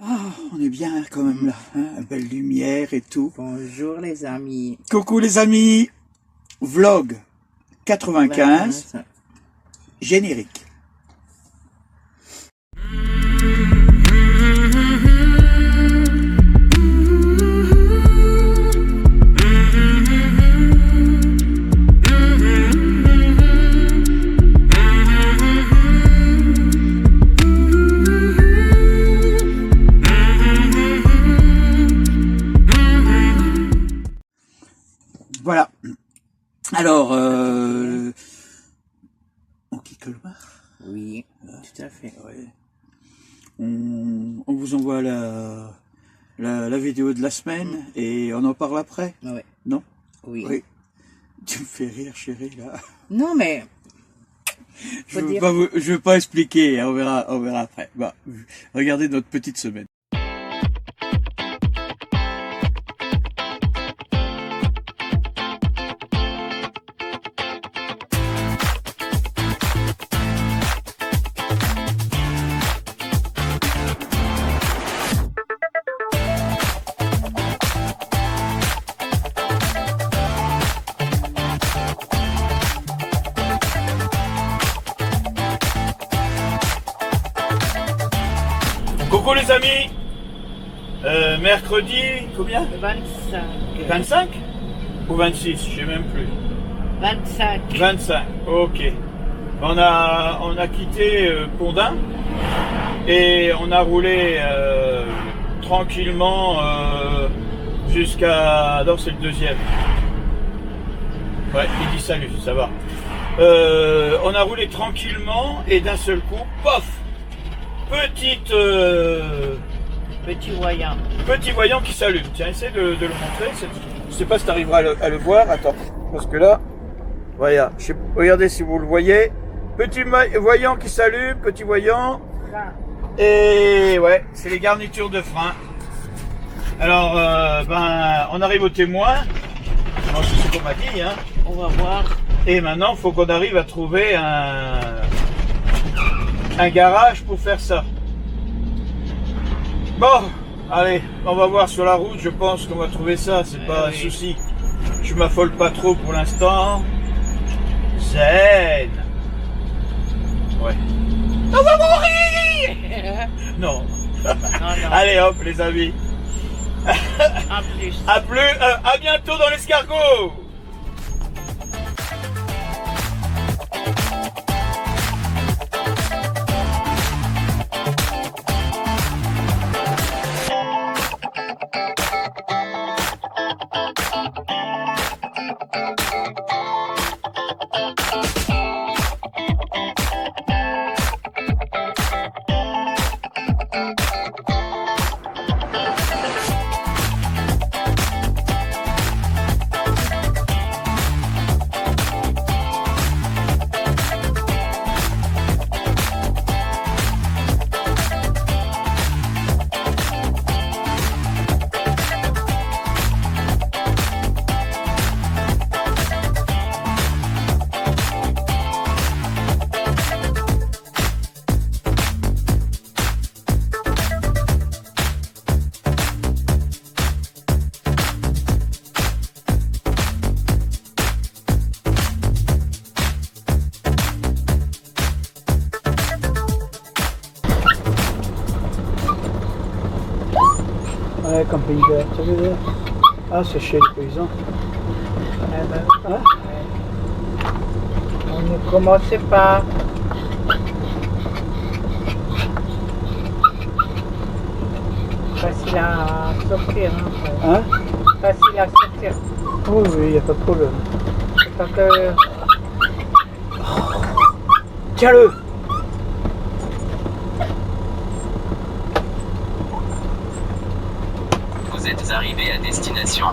Ah, on est bien quand même là, hein, belle lumière et tout. Bonjour les amis. Coucou les amis, vlog 95, générique. Voilà. Alors, on quitte le bar. Oui, tout à fait. Ouais. On vous envoie la vidéo de la semaine et on en parle après. Ouais. Non? Oui. Oui. Tu me fais rire, chérie, là. Non, mais... Je veux pas expliquer, on verra après. Bah, regardez notre petite semaine. Coucou les amis, mercredi, combien? 25. 25 ou 26, je sais même plus. 25. 25, ok. On a quitté Pondin et on a roulé tranquillement jusqu'à... Non, c'est le deuxième. Ouais, il dit salut, ça va. On a roulé tranquillement et d'un seul coup, pof! Petit voyant qui s'allume. Tiens, essaie de le montrer. Je sais pas si tu arriveras à le voir. Attends, parce que là, voilà. Regardez si vous le voyez. Petit voyant qui s'allume, petit voyant. Et ouais, c'est les garnitures de frein. Alors, on arrive au témoin. Moi, c'est ce qu'on m'a dit, hein. On va voir. Et maintenant, il faut qu'on arrive à trouver un garage pour faire ça. Bon, allez, on va voir sur la route, je pense qu'on va trouver ça, c'est pas un souci. Je m'affole pas trop pour l'instant. Zen. Ouais. On va mourir. Non. Non. Allez hop les amis. À plus. À bientôt dans l'escargot. Ouais, comme pays vert, tu veux dire? Ah, c'est chez les paysans. Hein? On ne commence pas. Facile à sortir. Hein? Facile à sortir. Oui, il n'y a pas de problème. C'est pas que... Tiens-le! Vous êtes arrivé à destination.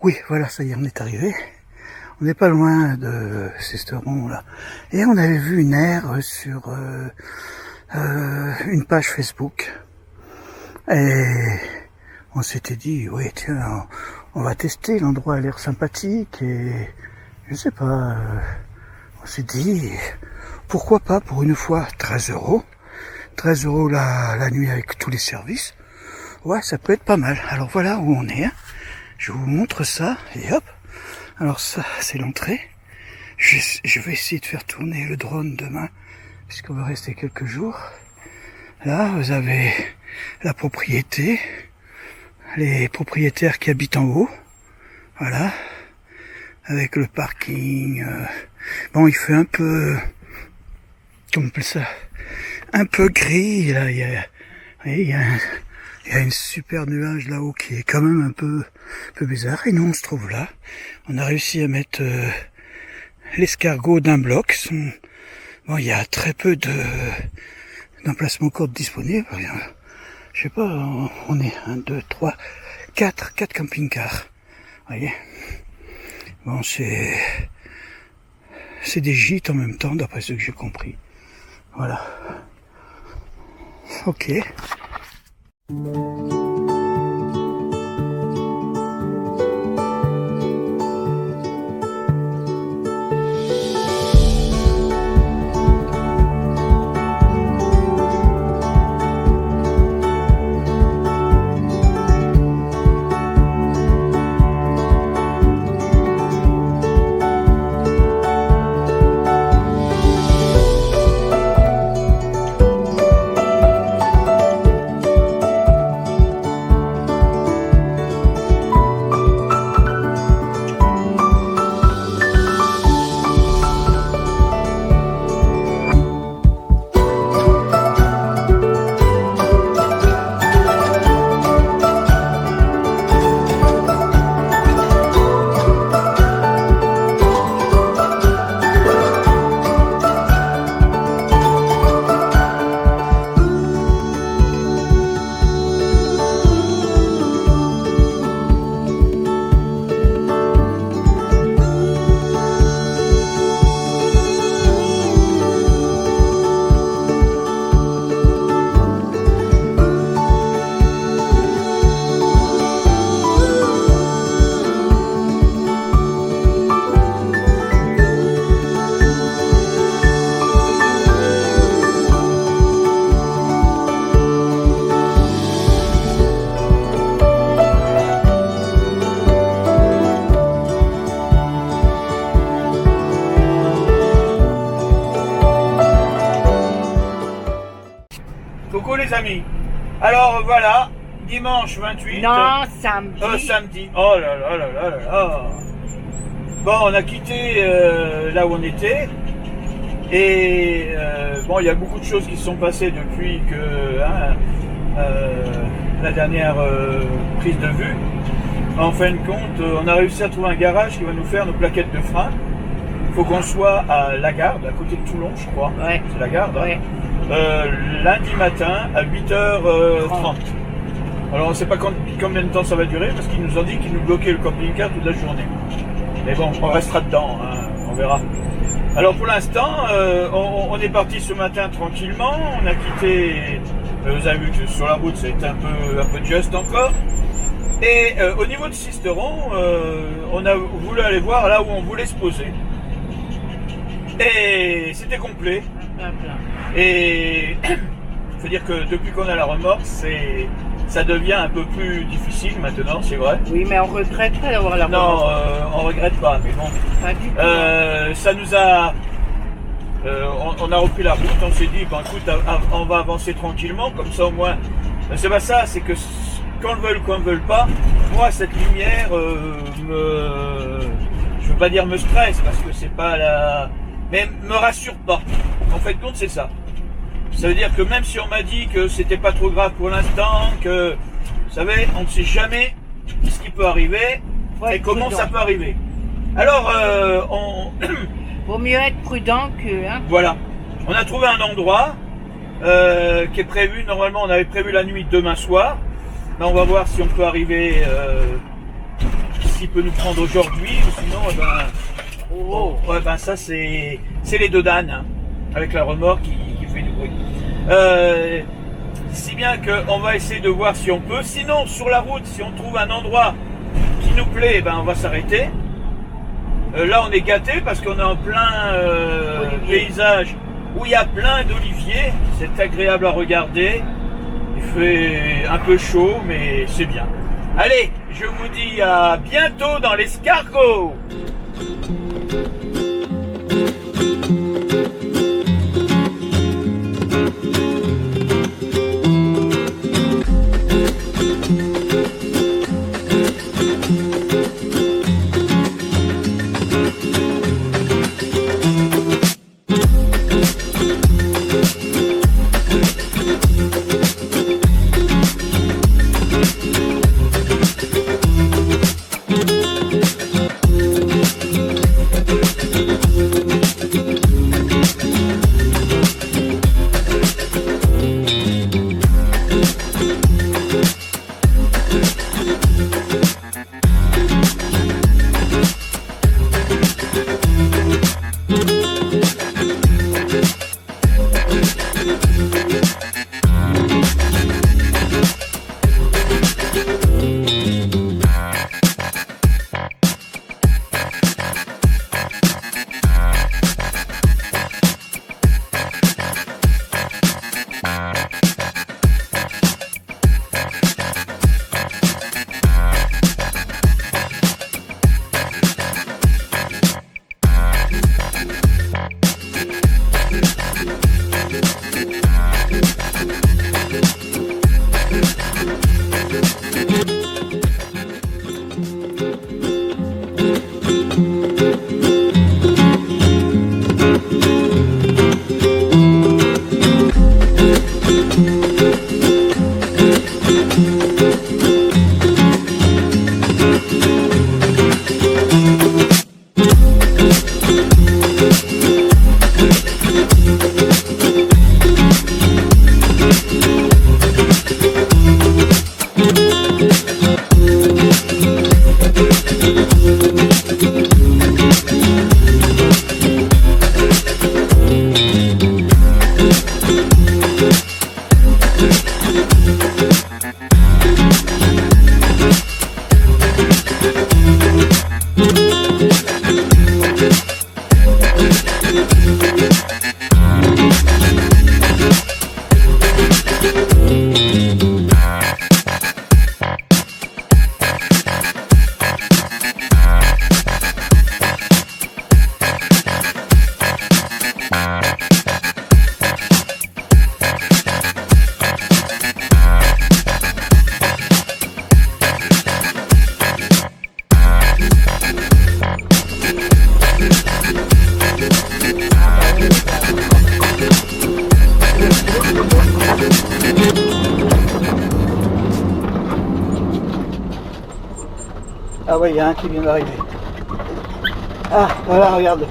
Oui, voilà, ça y est, on est arrivé. On n'est pas loin de Sisteron, là. Et on avait vu une aire sur une page Facebook. Et on s'était dit, ouais, tiens, on va tester, l'endroit a l'air sympathique et je sais pas, on s'est dit, pourquoi pas pour une fois 13 €. 13 € la nuit avec tous les services. Ouais, ça peut être pas mal. Alors voilà où on est. Hein. Je vous montre ça et hop. Alors ça, c'est l'entrée. Je vais essayer de faire tourner le drone demain puisqu'on va rester quelques jours. Là, vous avez la propriété, les propriétaires qui habitent en haut. Voilà. Avec le parking. Bon, il fait un peu... Comment on appelle ça? Un peu gris, là, il y a une super nuage là-haut qui est quand même un peu bizarre. Et nous, on se trouve là. On a réussi à mettre l'escargot d'un bloc. Bon, il y a très peu d'emplacements courts disponibles. Je sais pas, on est 1, 2, 3, 4 camping-cars. Vous voyez? Bon, c'est des gîtes en même temps, d'après ce que j'ai compris. Voilà. Ok. Coucou les amis. Alors voilà, dimanche 28. Non, samedi. Samedi. Oh là là là là là là. Bon, on a quitté là où on était. Et bon, il y a beaucoup de choses qui se sont passées depuis que la dernière prise de vue. En fin de compte, on a réussi à trouver un garage qui va nous faire nos plaquettes de frein. Il faut qu'on soit à la Garde, à côté de Toulon, je crois. Ouais. C'est la Garde. Ouais. Lundi matin à 8h30. Alors on ne sait pas combien de temps ça va durer parce qu'ils nous ont dit qu'ils nous bloquaient le camping-car toute la journée. Mais bon, on restera dedans, hein, on verra. Alors pour l'instant, on est parti ce matin tranquillement. On a quitté, vous avez vu que sur la route c'était un peu juste encore. Et au niveau de Sisteron, on a voulu aller voir là où on voulait se poser. Et c'était complet. Et il faut dire que depuis qu'on a la remorque, ça devient un peu plus difficile maintenant, c'est vrai. Oui, mais on regrette pas d'avoir la Non, remorque. on regrette pas, mais bon. Pas du tout. Ça nous a... on a repris la route, on s'est dit, ben écoute, on va avancer tranquillement, comme ça au moins... C'est pas ça, c'est que qu'on le veuille ou qu'on ne veuille pas, moi cette lumière je veux pas dire me stresse, parce que c'est pas la... mais me rassure pas. En fait, compte, c'est ça. Ça veut dire que même si on m'a dit que c'était pas trop grave pour l'instant, que, vous savez, on ne sait jamais ce qui peut arriver et comment ça peut arriver. Alors, Vaut mieux être prudent que... Hein. Voilà. On a trouvé un endroit qui est prévu. Normalement, on avait prévu la nuit de demain soir. Là, on va voir si on peut arriver, s'il peut nous prendre aujourd'hui, ou sinon, ouais, ben ça c'est les deux d'âne, hein, avec la remorque qui fait du bruit. Si bien qu'on va essayer de voir si on peut. Sinon, sur la route, si on trouve un endroit qui nous plaît, ben, on va s'arrêter. Là, on est gâté parce qu'on est en plein paysage où il y a plein d'oliviers. C'est agréable à regarder. Il fait un peu chaud, mais c'est bien. Allez, je vous dis à bientôt dans l'escargot. Ah ouais, il y a un qui vient d'arriver. Ah, voilà, regarde.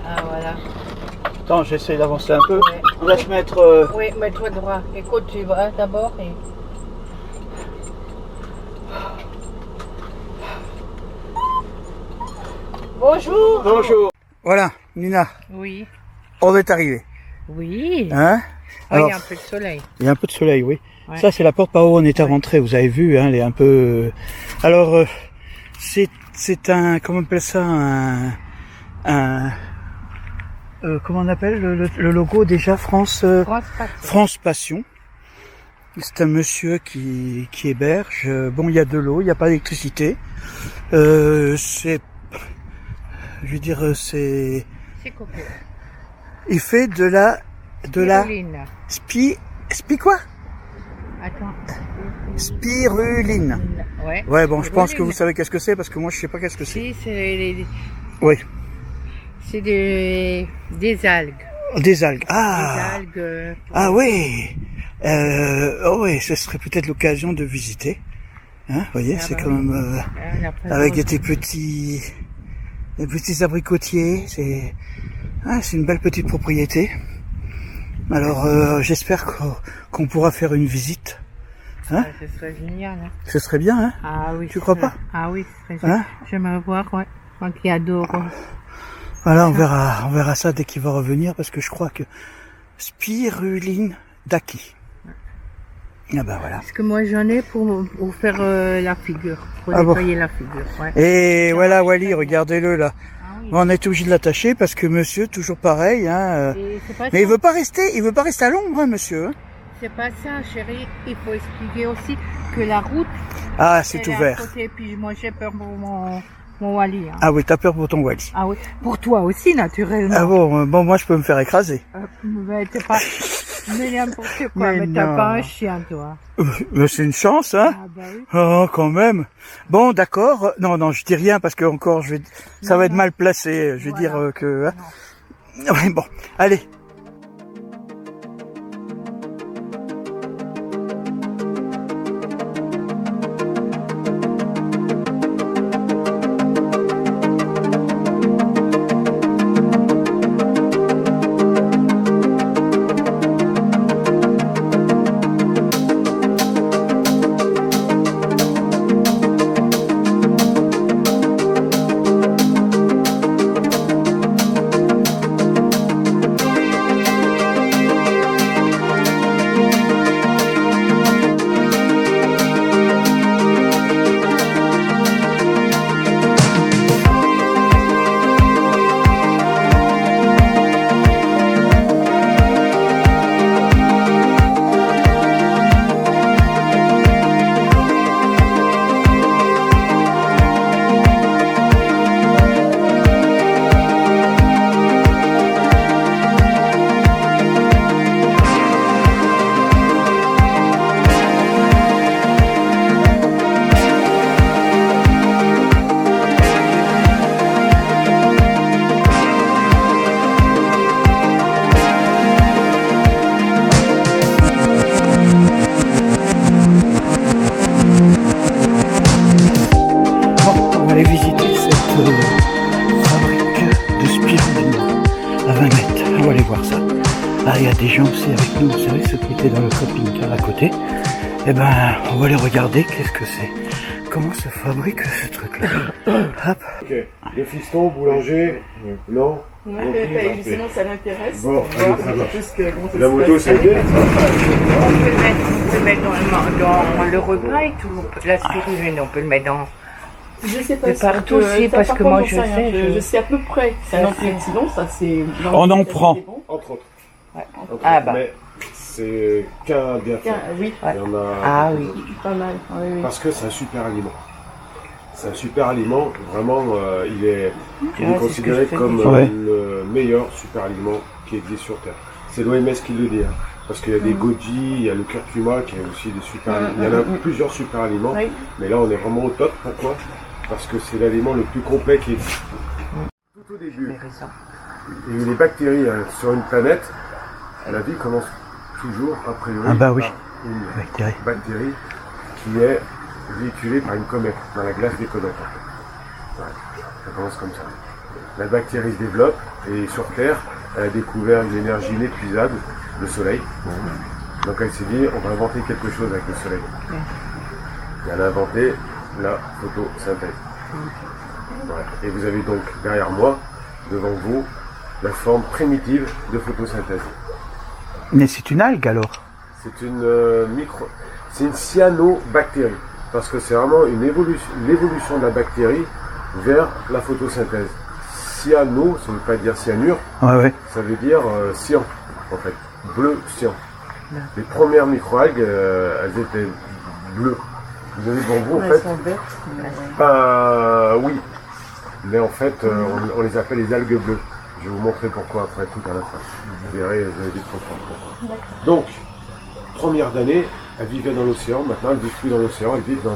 Ah, voilà. Attends, j'essaie d'avancer un peu. Ouais. On va se mettre... Oui, mets-toi droit. Écoute, tu vas d'abord et... Bonjour. Bonjour. Voilà, Nina, Oui. on est arrivé. Oui. Hein? Ah, il y a un Alors, peu de soleil. il y a un peu de soleil, oui. Ouais. Ça, c'est la porte par où on était rentré. Vous avez vu, hein, elle est un peu... Alors, c'est un... Comment on appelle ça? Comment on appelle le logo déjà? France France Passion. C'est un monsieur qui héberge. Bon, il y a de l'eau, il n'y a pas d'électricité. C'est... Je veux dire, c'est... C'est copieux. Il fait de la Spiruline. Spi quoi? Attends. Spiruline. Ouais. Ouais, bon, je pense que vous Spiruline. savez qu'est-ce que c'est, parce que moi, je sais pas qu'est-ce que c'est. Si, c'est Oui. c'est des algues. Des algues. Des Ah. algues. Ah oui. Oh oui, ce serait peut-être l'occasion de visiter. Hein, vous voyez, Ah c'est bah quand oui. même On a pas avec le des petits abricotiers. C'est une belle petite propriété. Alors, j'espère qu'on pourra faire une visite. Hein? Ah, ce serait génial. Hein. Ce serait bien, hein? Ah oui. Tu crois pas? Ah oui, ce serait génial. Hein? J'aimerais voir, ouais. Moi qui adore. Voilà, on verra ça dès qu'il va revenir, parce que je crois que spiruline daki. Ah bah voilà. Parce que moi j'en ai pour faire la figure, pour Ah bon. nettoyer la figure. Ouais. Et voilà Wally, regardez-le là. Ah oui. On est obligé de l'attacher parce que monsieur, toujours pareil, hein. Et c'est pas Mais ça. il veut pas rester à l'ombre, hein, monsieur. Hein. C'est pas ça, chérie. Il faut expliquer aussi que la route, Ah, c'est elle est à ouvert. côté. Puis moi j'ai peur pour mon Wally. Hein. Ah oui, t'as peur pour ton Wally. Ah oui. Pour toi aussi, naturellement. Ah bon, bon, moi je peux me faire écraser. Mais t'es pas. Mais n'importe quoi. Mais Mais t'as non. pas un chien, toi. Mais c'est une chance, hein. Ah bah oui. Oh, quand même. Bon, d'accord. Non, je dis rien parce que encore, ça va être mal placé. Je vais Voilà. dire que. Hein. Ouais, bon, allez. Bon, on va aller visiter cette fabrique de spiruline à 20 mètres. On va aller voir ça. Ah, il y a des gens aussi avec nous, vous savez, ceux qui étaient dans le camping-car à côté. Eh ben, on va aller regarder qu'est-ce que c'est. Comment se fabrique ce truc-là. Hop. Ok. Le fiston, boulanger, non. Justement, ça l'intéresse. Bon, allez, ça va. Parce que, comment ça La se moto, passe. c'est bien. On peut le mettre dans le regret et tout. La spiruline, on peut le mettre dans. Je sais pas. Mais partout aussi, parce que moi, je sais, Je sais à peu près. C'est un antioxydant, ça c'est. On en prend. Entre autres. Entre Ah autres. bah. Mais c'est qu'un bienfait. Oui, Ouais. Il y en a. Ah oui. pas mal. Oui, oui. Parce que c'est un super aliment. C'est un super aliment. Vraiment, il est c'est considéré ce que je comme te dis. Ouais. le meilleur super aliment qui existe sur Terre. C'est l'OMS qui le dit. Hein. Parce qu'il y a des goji, il y a le curcuma qui est aussi des super aliments. Il y en a plusieurs super aliments. Oui. Mais là, on est vraiment au top. Pourquoi? Parce que c'est l'aliment le plus complet qui existe. Tout au début, il y a eu les bactéries sur une planète. La vie commence toujours, a priori, Ah bah oui. par une Bactérie. bactérie qui est véhiculée par une comète, dans la glace des comètes. En fait. Ouais, ça commence comme ça. La bactérie se développe et sur Terre, elle a découvert une énergie inépuisable, le soleil. Donc elle s'est dit, on va inventer quelque chose avec le soleil. Et elle a inventé la photosynthèse. Voilà. Et vous avez donc derrière moi, devant vous, la forme primitive de photosynthèse. Mais c'est une algue alors. C'est une c'est une cyanobactérie. Parce que c'est vraiment l'évolution de la bactérie vers la photosynthèse. Cyano, ça ne veut pas dire cyanure, Ouais. ça veut dire cyan, en fait. Bleu cyan. Les premières microalgues, elles étaient bleues. Vous avez devant vous, en fait. Oui. Mais en fait, on les appelle les algues bleues. Je vais vous montrer pourquoi après tout à la fin. Vous verrez, vous allez vite comprendre pourquoi. Donc, première d'année, elles vivaient dans l'océan. Maintenant, elles ne vivent plus dans l'océan, elles vivent dans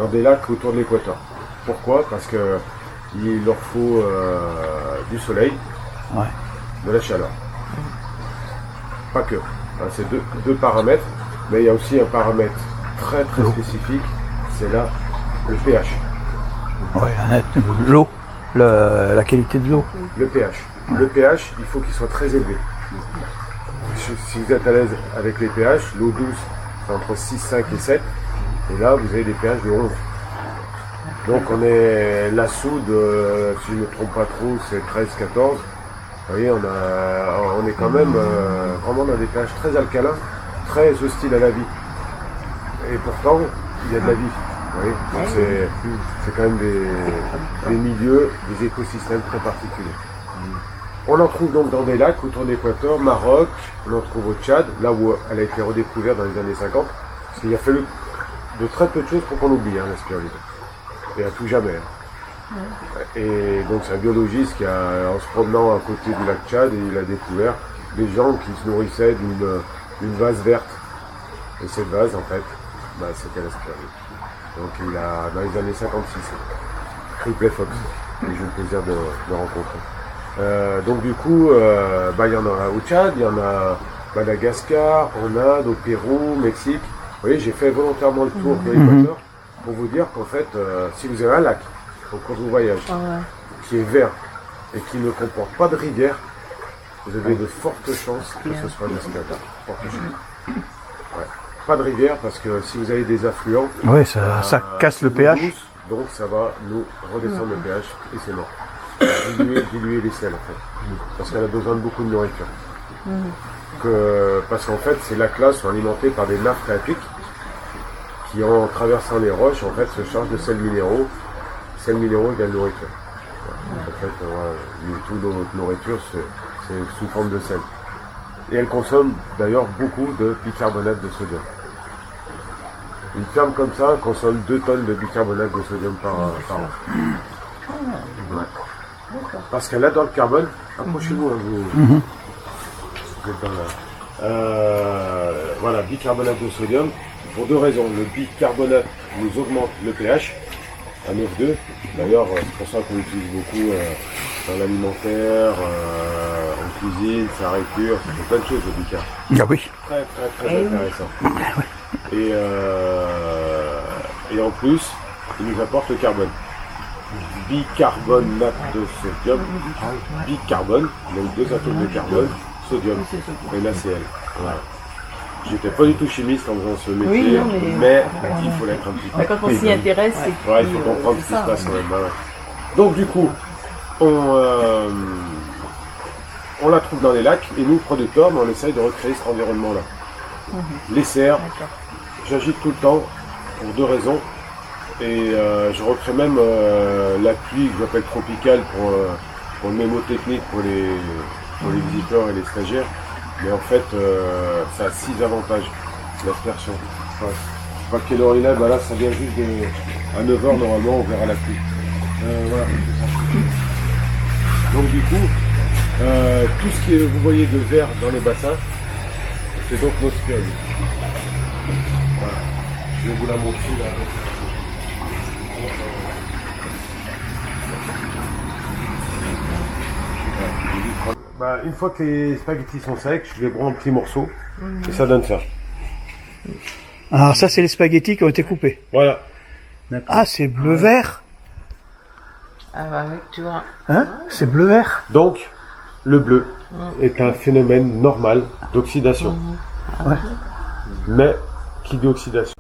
des lacs autour de l'équateur. Pourquoi? Parce que il leur faut du soleil, Ouais. de la chaleur. Pas que. Hein, c'est deux paramètres, mais il y a aussi un paramètre très très spécifique, c'est là le pH. Ouais, l'eau. La qualité de l'eau. Le pH. Le pH, il faut qu'il soit très élevé. Si vous êtes à l'aise avec les pH, l'eau douce, c'est entre 6, 5 et 7. Et là, vous avez des pH de 11. Donc on est la soude, si je ne me trompe pas trop, c'est 13, 14. Vous voyez, on est quand même vraiment dans des pH très alcalins, très hostiles à la vie. Et pourtant, il y a de la vie. Vous voyez, donc c'est quand même des milieux, des écosystèmes très particuliers. On en trouve donc dans des lacs autour de l'équateur, Maroc, on en trouve au Tchad, là où elle a été redécouverte dans les années 50, parce qu'il a fallu de très peu de choses pour qu'on l'oublie, la spiruline. Et à tout jamais. Et donc c'est un biologiste qui en se promenant à côté du lac Tchad, il a découvert des gens qui se nourrissaient d'une vase verte. Et cette vase, en fait, c'était la spiruline. Donc dans les années 56, Ripley Fox, que j'ai eu le plaisir de rencontrer. Donc du coup, il y en a au Tchad, il y en a Madagascar, on a au Pérou, Mexique. Vous voyez, j'ai fait volontairement le tour de l'équateur pour vous dire qu'en fait, si vous avez un lac au cours de vos voyages qui est vert et qui ne comporte pas de rivière, vous avez de fortes chances que ce soit un spiruline. Pas de rivière parce que si vous avez des affluents, ça casse le pH. Douce, donc ça va nous redescendre le pH et c'est mort. Diluer les sels en fait. Parce qu'elle a besoin de beaucoup de nourriture. Parce qu'en fait, ces lacs-là sont alimentés par des nappes phréatiques qui, en traversant les roches, en fait, se chargent de sels minéraux. Sels minéraux égale nourriture. En fait, toute notre nourriture, c'est sous forme de sel. Et elle consomme d'ailleurs beaucoup de bicarbonate de sodium. Une ferme comme ça consomme 2 tonnes de bicarbonate de sodium par an. Ouais. Parce qu'elle adore le carbone. Approchez-vous, vous êtes dans voilà, bicarbonate de sodium. Pour 2 raisons. Le bicarbonate nous augmente le pH à 9,2. D'ailleurs, c'est pour ça qu'on l'utilise beaucoup dans l'alimentaire, en cuisine, ça répure, ça fait plein de choses le bicarb. Ah oui. Très intéressant. Et en plus, il nous apporte le carbone. Bicarbonate de sodium, bicarbone, donc 2 atomes de carbone, sodium, et NaCl. Voilà. J'étais pas du tout chimiste en faisant ce métier, mais il faut l'être un petit peu. Quand on s'y intéresse, c'est il faut comprendre ce qui se passe quand même. Donc du coup, on la trouve dans les lacs, et nous, producteurs, on essaye de recréer cet environnement-là. Les serres, j'agite tout le temps, pour 2 raisons. Et je recrée même la pluie que j'appelle tropicale pour le mémotechnique pour les visiteurs et les stagiaires. Mais en fait, ça a 6 avantages, l'aspersion. Je sais pas quelle heure il est, là ça vient juste à 9h normalement, on verra la pluie. Voilà, c'est ça. Donc du coup, tout ce que vous voyez de vert dans les bassins, c'est donc notre spiruline. Voilà. Je vais vous la montrer là. Une fois que les spaghettis sont secs, je les broie en petits morceaux et ça donne ça. Alors ça, c'est les spaghettis qui ont été coupés. Voilà. Ah, c'est bleu-vert. Ah bah oui, tu vois. Hein? C'est bleu-vert. Donc, le bleu est un phénomène normal d'oxydation. Mais, qui dit oxydation?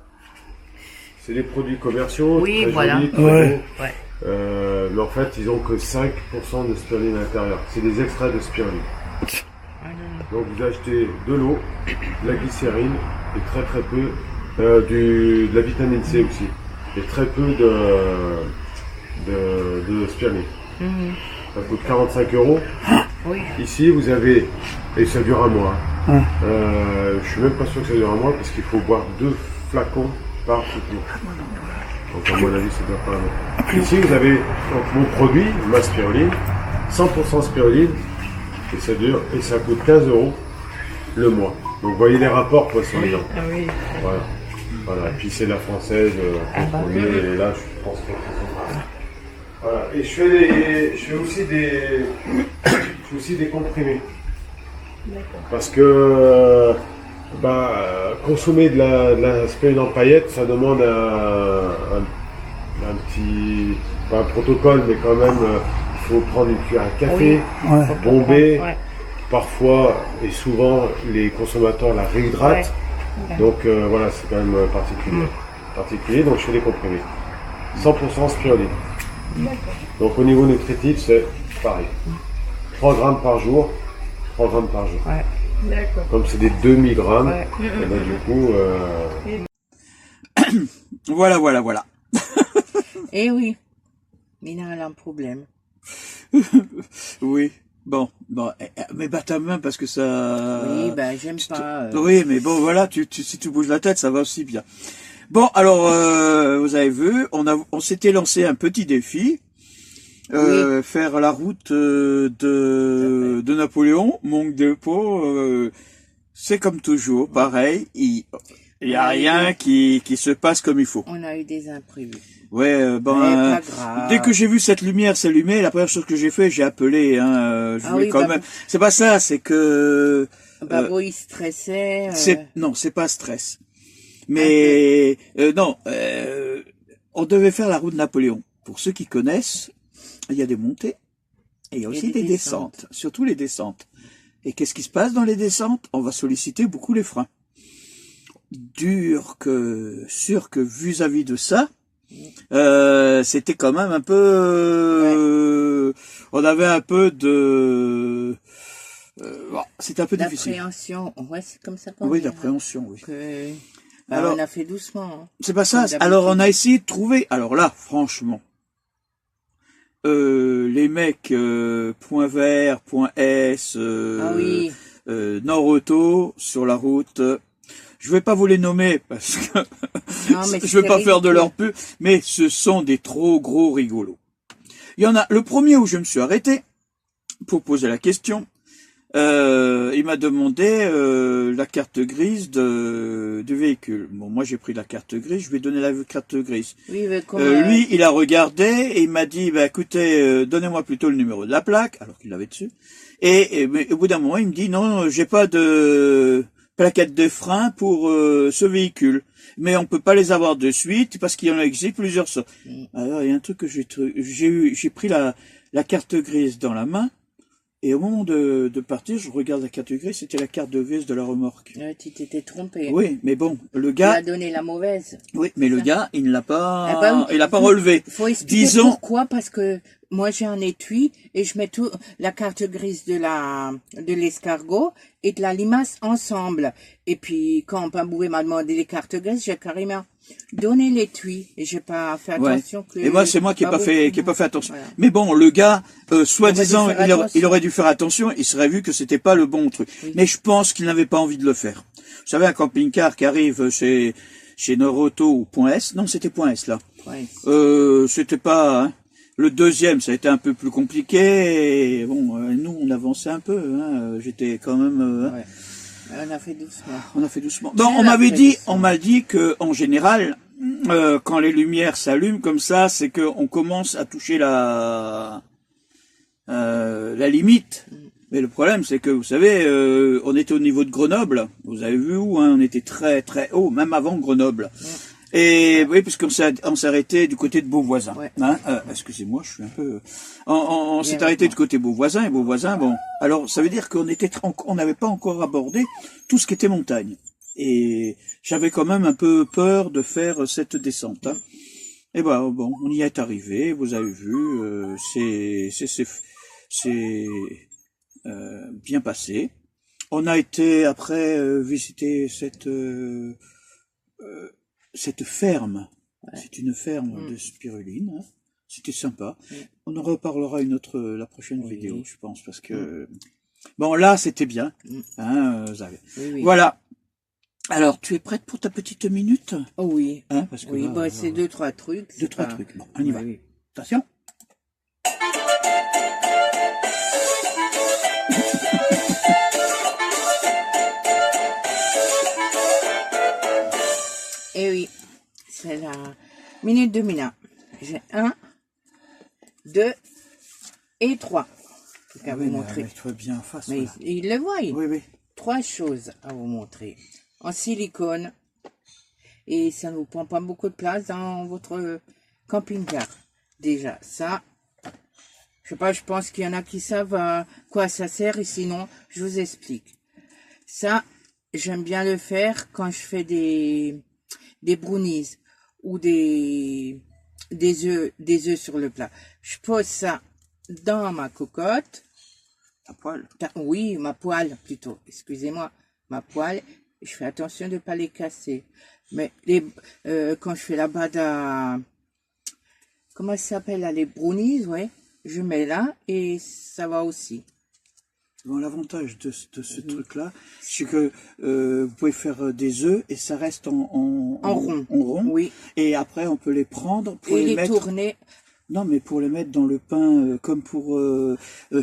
C'est des produits commerciaux, Oui, très voilà. jolis, très Ouais. beaux. Mais en fait, ils ont que 5% de spiruline à l'intérieur. C'est des extraits de spiruline. Donc vous achetez de l'eau, de la glycérine et très peu de la vitamine C aussi. Et très peu de spiruline. Ça coûte 45 €. Oui. Ici, vous avez, et ça dure un mois. Je suis même pas sûr que ça dure un mois parce qu'il faut boire 2 flacons par jour. Donc à mon avis, ça doit pas aller. Ici, vous avez donc, mon produit, ma spiruline, 100% spiruline, et ça dure, et ça coûte 15 € le mois. Donc vous voyez les rapports poisson-lion. Ah oui. Voilà. Et puis c'est la française, premier, et là, je pense que c'est ça. Voilà. Et je fais aussi des comprimés. Parce que consommer de la spiruline en paillettes, ça demande un petit, pas un protocole, mais quand même, il faut prendre une cuillère à café, bomber. Ouais. Parfois et souvent, les consommateurs la réhydratent. Donc voilà, c'est quand même particulier. Donc je fais des comprimés. 100% spiruline. Donc au niveau nutritif, c'est pareil. 3 grammes par jour. 3 grammes par jour. Ouais. D'accord. Comme c'est des demi-grammes, Ouais. et ben, du coup, Voilà. Eh oui. Mina a un problème. Oui. Bon, mais bats ta main parce que ça... Oui, ben j'aime pas. Oui, mais bon, voilà, si tu bouges la tête, ça va aussi bien. Bon, alors, vous avez vu, on s'était lancé un petit défi. Faire la route de Napoléon, manque de peau, c'est comme toujours, pareil, il y a rien qui se passe comme il faut. On a eu des imprévus. Ouais, pas grave. dès que j'ai vu cette lumière s'allumer, la première chose que j'ai fait, j'ai appelé, je voulais quand même. C'est pas ça, c'est que Babo il stressait. non, c'est pas stress. Mais non, on devait faire la route de Napoléon. Pour ceux qui connaissent, il y a des montées et il y a aussi des descentes, surtout les descentes. Et qu'est-ce qui se passe dans les descentes? On va solliciter beaucoup les freins. Sûr que vis-à-vis de ça, c'était quand même un peu, on avait un peu de, bon, c'était un peu difficile. D'appréhension, ouais, c'est comme ça qu'on Oui, dit, d'appréhension, oui. Alors, on a fait doucement. Hein. C'est pas ça. Alors, on a essayé de trouver. Alors là, franchement, les mecs point vert, point S, Nord Auto sur la route. Je vais pas vous les nommer parce que non, mais je veux pas faire de leur pub, mais ce sont des trop gros rigolos. Il y en a le premier où je me suis arrêté pour poser la question. Il m'a demandé la carte grise du véhicule. Bon, moi j'ai pris la carte grise, je lui ai donné la carte grise. Oui, mais lui, il a regardé et il m'a dit, bah écoutez, donnez-moi plutôt le numéro de la plaque, alors qu'il l'avait dessus. Mais au bout d'un moment, il me dit, non, j'ai pas de plaquette de frein pour ce véhicule. Mais on peut pas les avoir de suite parce qu'il y en a existe plusieurs sortes. Alors il y a un truc que j'ai pris la carte grise dans la main. Et au moment de partir, je regarde la carte grise, c'était la carte de grise de la remorque. Tu t'étais trompé. Oui, mais bon, le gars... Il a donné la mauvaise. Oui, mais le gars, il ne l'a pas... Eh ben, il l'a pas relevé. Faut expliquer Disons... pourquoi, parce que moi j'ai un étui et je mets tout la carte grise de l'escargot et de la limace ensemble. Et puis quand Pamboué m'a demandé les cartes grises, j'ai carrément donné l'étui et j'ai pas fait attention que. Et moi c'est moi qui ai pas fait attention. Voilà. Mais bon, le gars, soi-disant, il aurait dû faire attention. Il serait vu que c'était pas le bon truc. Oui. Mais je pense qu'il n'avait pas envie de le faire. Vous savez, un camping-car qui arrive chez Noroto ou Point S, non, c'était Point S là. C'était pas. Hein. Le deuxième, ça a été un peu plus compliqué. Et bon, nous, on avançait un peu. Hein. J'étais quand même. On a fait doucement. Non, on m'a dit que en général, quand les lumières s'allument comme ça, c'est que on commence à toucher la limite. Mais le problème, c'est que vous savez, on était au niveau de Grenoble. Vous avez vu où hein, on était très très haut, même avant Grenoble. Et oui, puisqu'on s'est arrêté du côté de Beauvoisin. Hein, excusez-moi, je suis un peu. On s'est arrêté du côté Beauvoisin et Beauvoisin. Bon, alors ça veut dire on n'avait pas encore abordé tout ce qui était montagne. Et j'avais quand même un peu peur de faire cette descente. Hein. Et ben bon, on y est arrivé. Vous avez vu, c'est bien passé. On a été après visiter cette ferme, c'est une ferme de spiruline, hein. C'était sympa. On en reparlera la prochaine vidéo, je pense, parce que bon là c'était bien. Hein, voilà. Alors tu es prête pour ta petite minute? Oh oui. Hein, parce que là, c'est 2-3 trucs. 2-3 trucs. Bon, on y va. Attention. Eh oui, c'est la minute de Mina. J'ai 1, 2 et 3 à vous montrer. Toi bien en face. Mais il le voit. Oui. 3 choses à vous montrer. En silicone. Et ça ne vous prend pas beaucoup de place dans votre camping-car. Déjà, ça. Je sais pas, je pense qu'il y en a qui savent à quoi ça sert. Et sinon, je vous explique. Ça, j'aime bien le faire quand je fais des brownies ou des œufs sur le plat. Je pose ça dans ma cocotte Ta poêle. Oui, ma poêle plutôt, excusez-moi, ma poêle, je fais attention de ne pas les casser. Mais quand je fais la bade à, comment ça s'appelle là, les brownies, ouais, je mets là et ça va aussi. Bon, l'avantage de ce truc-là, c'est que vous pouvez faire des œufs et ça reste en rond. Oui. Et après, on peut les prendre pour et les mettre... tourner. Non, mais pour les mettre dans le pain, comme pour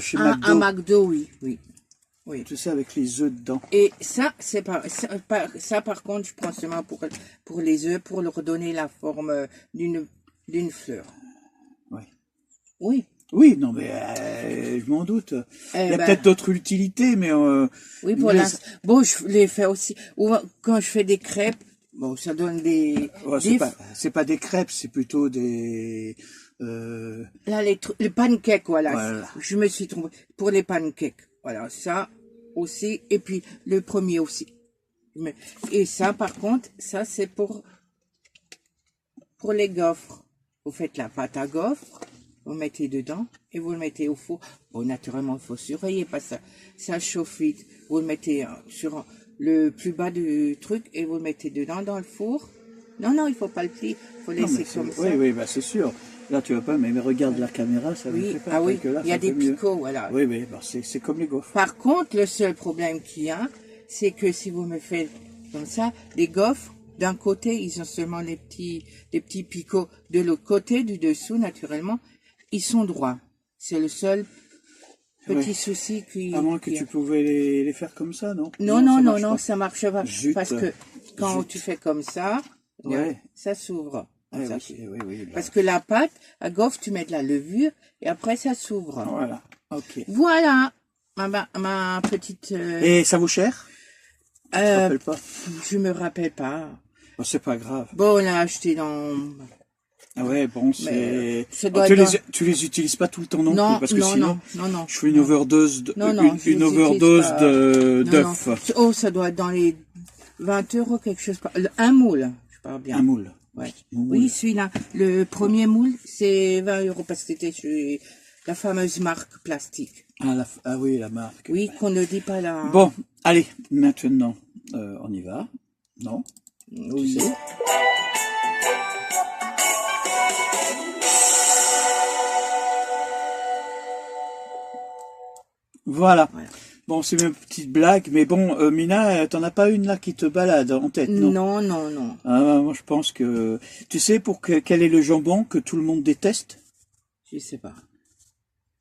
chez McDo. Un McDo, oui, oui. Oui. Tout ça avec les œufs dedans. Et ça, ça par contre, je prends seulement pour les œufs, pour leur donner la forme d'une fleur. Oui. Oui. Oui, non, mais je m'en doute. Il y a peut-être d'autres utilités, mais... oui, pour l'instant. Bon, je les fais aussi. Ou quand je fais des crêpes, bon, ça donne des... Ouais, c'est pas des crêpes, c'est plutôt des... Là, les pancakes, voilà. Je me suis trompée. Pour les pancakes, voilà, ça aussi. Et puis, le premier aussi. Et ça, par contre, ça, c'est pour les gaufres. Vous faites la pâte à gaufres, vous mettez dedans et vous le mettez au four. Bon, naturellement, il faut surveiller parce que ça chauffe vite. Vous le mettez sur le plus bas du truc et vous le mettez dedans dans le four. Non, il faut pas le plier, il faut laisser comme ça. Oui, bah c'est sûr. Là, tu vas pas, mais regarde la caméra, ça ne fait pas. Ah oui, là, il y a des picots, voilà. Oui, bah, c'est comme les gaufres. Par contre, le seul problème qu'il y a, c'est que si vous me faites comme ça, les gaufres, d'un côté, ils ont seulement les petits picots. De l'autre côté, du dessous, naturellement, ils sont droits. C'est le seul petit souci qui... À moins que tu pouvais les faire comme ça, non? Non, ça marche pas. Zut. Parce que quand tu fais comme ça, ouais. ça s'ouvre. Oui, Parce que la pâte, à gaufre, tu mets de la levure et après ça s'ouvre. Voilà, ok. Voilà ma petite... Et ça vaut cher? Tu te rappelles pas? Je me rappelle pas. Oh, c'est pas grave. Bon, on l'a acheté dans... Ah ouais, bon, c'est... Tu les utilises pas tout le temps non plus, parce que sinon, non. je fais une overdose une overdose d'œufs. Oh, ça doit être dans les 20 €, quelque chose. Un moule, je parle bien. Un moule. Ouais. Moule. Oui, celui-là. Le premier moule, c'est 20 € parce que c'était chez la fameuse marque plastique. Ah oui, la marque. Oui, qu'on ne dit pas là. Bon, allez, maintenant, on y va. Non? Oui. Tu sais. Voilà. Bon, c'est une petite blague, mais bon, Mina, t'en as pas une là qui te balade en tête, non? Non. Ah, moi, je pense que... Tu sais quel est le jambon que tout le monde déteste? Je sais pas.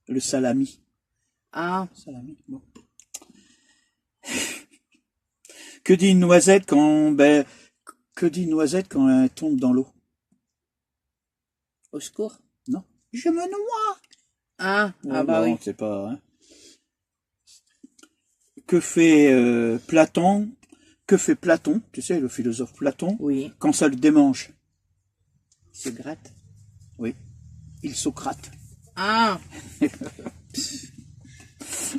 Le salami. Ah. Salami, bon. Que dit une noisette quand elle tombe dans l'eau? Au secours? Non. Je me noie. Ah bah non, oui. C'est pas... Hein. Que fait Platon, tu sais, le philosophe Platon, oui, quand ça le démange? Il se gratte. Oui, il Socrate. Ah.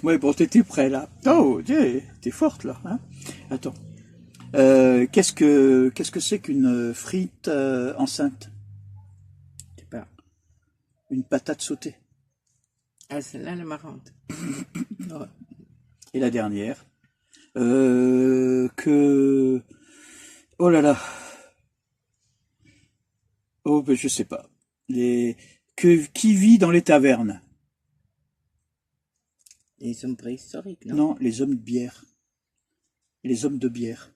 Ouais, bon, t'étais prêt là. Oh, t'es forte là. Hein. Attends. Qu'est-ce que c'est qu'une frite enceinte? Je sais pas. Une patate sautée. Ah, celle-là, elle est marrante. Ouais. Et la dernière, oh là là, oh ben je sais pas, qui vit dans les tavernes? Les hommes préhistoriques, non? Non, les hommes de bière, les hommes de bière.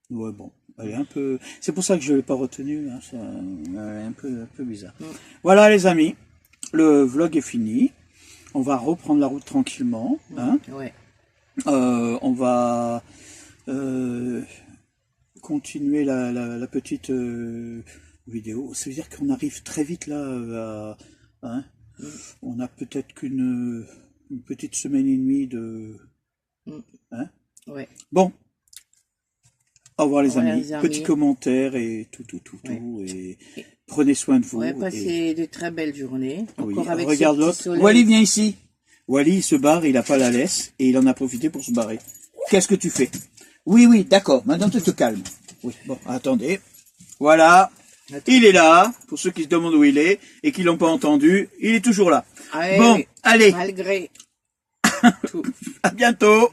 Ouais bon, elle est un peu, c'est pour ça que je l'ai pas retenue, hein, c'est un peu bizarre. Voilà les amis, le vlog est fini, on va reprendre la route tranquillement, hein. Ouais. On va continuer la petite vidéo. Ça veut dire qu'on arrive très vite là. Hein, on a peut-être qu'une petite semaine et demie de... Hein, ouais. Bon. Au revoir les amis. Les amis. Petits commentaires et tout. Et prenez soin de vous. Ouais, passez de très belles journées. Oui, Encore avec regarde l'autre. Wally, viens ici. Wally, il se barre, il a pas la laisse, et il en a profité pour se barrer. Qu'est-ce que tu fais? Oui, d'accord, maintenant tu te calmes. Oui, bon, attendez. Voilà, il est là, pour ceux qui se demandent où il est, et qui l'ont pas entendu, il est toujours là. Allez, bon, allez. Malgré. Tout. À bientôt.